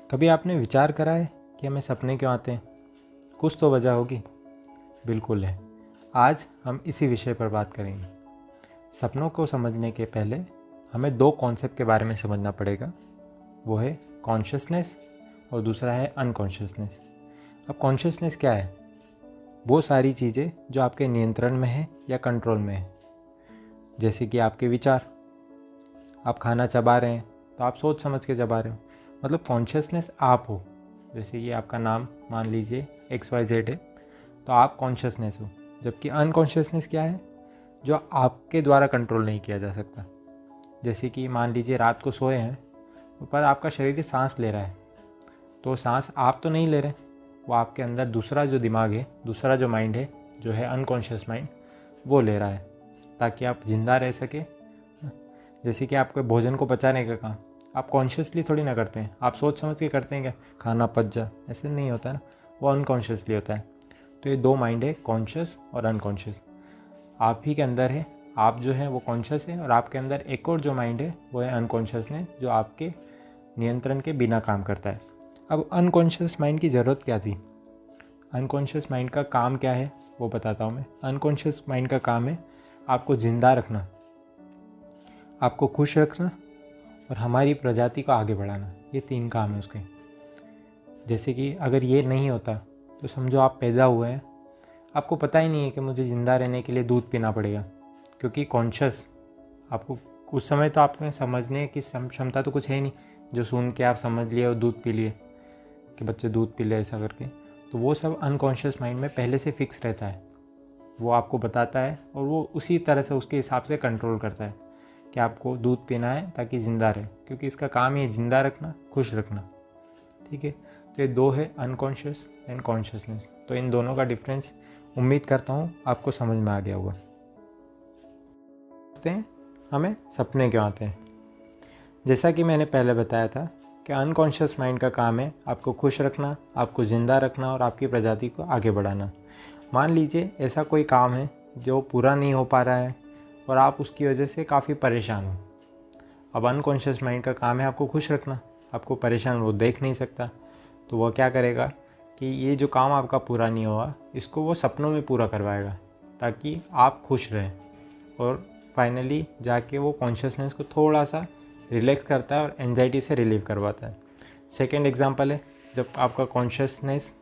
कभी आपने विचार करा है कि हमें सपने क्यों आते हैं? कुछ तो वजह होगी। बिल्कुल है। आज हम इसी विषय पर बात करेंगे। सपनों को समझने के पहले हमें दो कॉन्सेप्ट के बारे में समझना पड़ेगा। वो है कॉन्शियसनेस और दूसरा है अनकॉन्शियसनेस। अब कॉन्शियसनेस क्या है? वो सारी चीज़ें जो आपके नियंत्रण में है या कंट्रोल में है, जैसे कि आपके विचार। आप खाना चबा रहे हैं तो आप सोच समझ के चबा रहे हो, मतलब कॉन्शियसनेस आप हो। जैसे कि आपका नाम मान लीजिए XYZ है, तो आप कॉन्शियसनेस हो। जबकि अनकॉन्शियसनेस क्या है? जो आपके द्वारा कंट्रोल नहीं किया जा सकता। जैसे कि मान लीजिए रात को सोए हैं, पर आपका शरीर सांस ले रहा है, तो सांस आप तो नहीं ले रहे, वो आपके अंदर दूसरा जो दिमाग है, दूसरा जो माइंड है, जो है अनकॉन्शियस माइंड, वो ले रहा है ताकि आप जिंदा रह सके। जैसे कि आपके भोजन को पचाने का काम आप कॉन्शियसली थोड़ी ना करते हैं, आप सोच समझ के करते हैं क्या खाना पच जा, ऐसे नहीं होता ना, वो अनकॉन्शियसली होता है। तो ये दो माइंड है, कॉन्शियस और अनकॉन्शियस। आप ही के अंदर है, आप जो है वो कॉन्शियस है, और आपके अंदर एक और जो माइंड है वो है अनकॉन्शियसनेस, जो आपके नियंत्रण के बिना काम करता है। अब अनकॉन्शियस माइंड की ज़रूरत क्या थी? अनकॉन्शियस माइंड का काम क्या है वो बताता हूँ मैं। अनकॉन्शियस माइंड का काम है आपको जिंदा रखना, आपको खुश रखना और हमारी प्रजाति को आगे बढ़ाना। ये तीन काम है उसके। जैसे कि अगर ये नहीं होता तो समझो आप पैदा हुए हैं, आपको पता ही नहीं है कि मुझे ज़िंदा रहने के लिए दूध पीना पड़ेगा, क्योंकि कॉन्शियस आपको उस समय तो आपने समझने की क्षमता तो कुछ है ही नहीं, जो सुन के आप समझ लिए और दूध पी लिए कि बच्चे दूध पी ले ऐसा करके। तो वो सब अनकॉन्शियस माइंड में पहले से फिक्स रहता है, वो आपको बताता है और वो उसी तरह से उसके हिसाब से कंट्रोल करता है कि आपको दूध पीना है ताकि ज़िंदा रहे, क्योंकि इसका काम ही है ज़िंदा रखना, खुश रखना। ठीक है, तो ये दो है अनकॉन्शियस एंड कॉन्शियसनेस। तो इन दोनों का डिफरेंस उम्मीद करता हूँ आपको समझ में आ गया होगा। हमें सपने क्यों आते हैं? जैसा कि मैंने पहले बताया था कि अनकॉन्शियस माइंड का काम है आपको खुश रखना, आपको ज़िंदा रखना और आपकी प्रजाति को आगे बढ़ाना। मान लीजिए ऐसा कोई काम है जो पूरा नहीं हो पा रहा है और आप उसकी वजह से काफ़ी परेशान हो। अब अनकॉन्शियस माइंड का काम है आपको खुश रखना, आपको परेशान वो देख नहीं सकता, तो वो क्या करेगा कि ये जो काम आपका पूरा नहीं हुआ इसको वो सपनों में पूरा करवाएगा ताकि आप खुश रहें, और फाइनली जाके वो कॉन्शियसनेस को थोड़ा सा रिलैक्स करता है और एंजाइटी से रिलीव करवाता है। सेकेंड एग्जाम्पल है जब आपका कॉन्शियसनेस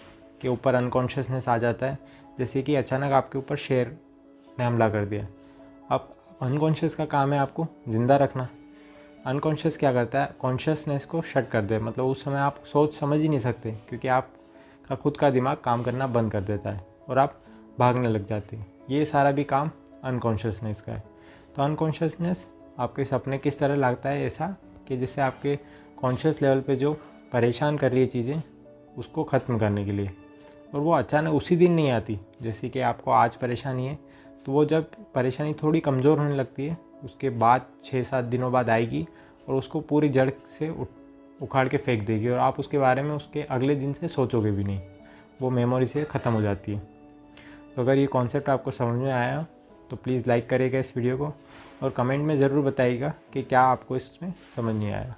के ऊपर अनकॉन्शियसनेस आ जाता है। जैसे कि अचानक आपके ऊपर शेर ने हमला कर दिया। अब अनकॉन्शियस का काम है आपको ज़िंदा रखना। अनकॉन्शियस क्या करता है? कॉन्शियसनेस को शट कर दे, मतलब उस समय आप सोच समझ ही नहीं सकते, क्योंकि आपका खुद का दिमाग काम करना बंद कर देता है और आप भागने लग जाते हैं। ये सारा भी काम अनकॉन्शियसनेस का है। तो अनकॉन्शियसनेस आपके सपने किस तरह लगता है? ऐसा कि जैसे आपके कॉन्शियस लेवल पे जो परेशान कर रही है चीज़ें, उसको ख़त्म करने के लिए, और वो अचानक उसी दिन नहीं आती। जैसे कि आपको आज परेशानी है, तो वो जब परेशानी थोड़ी कमज़ोर होने लगती है उसके बाद 6-7 दिनों बाद आएगी और उसको पूरी जड़ से उखाड़ के फेंक देगी, और आप उसके बारे में उसके अगले दिन से सोचोगे भी नहीं, वो मेमोरी से ख़त्म हो जाती है। तो अगर ये कॉन्सेप्ट आपको समझ में आया तो प्लीज़ लाइक करिएगा इस वीडियो को, और कमेंट में ज़रूर बताइएगा कि क्या आपको इसमें समझ नहीं आया।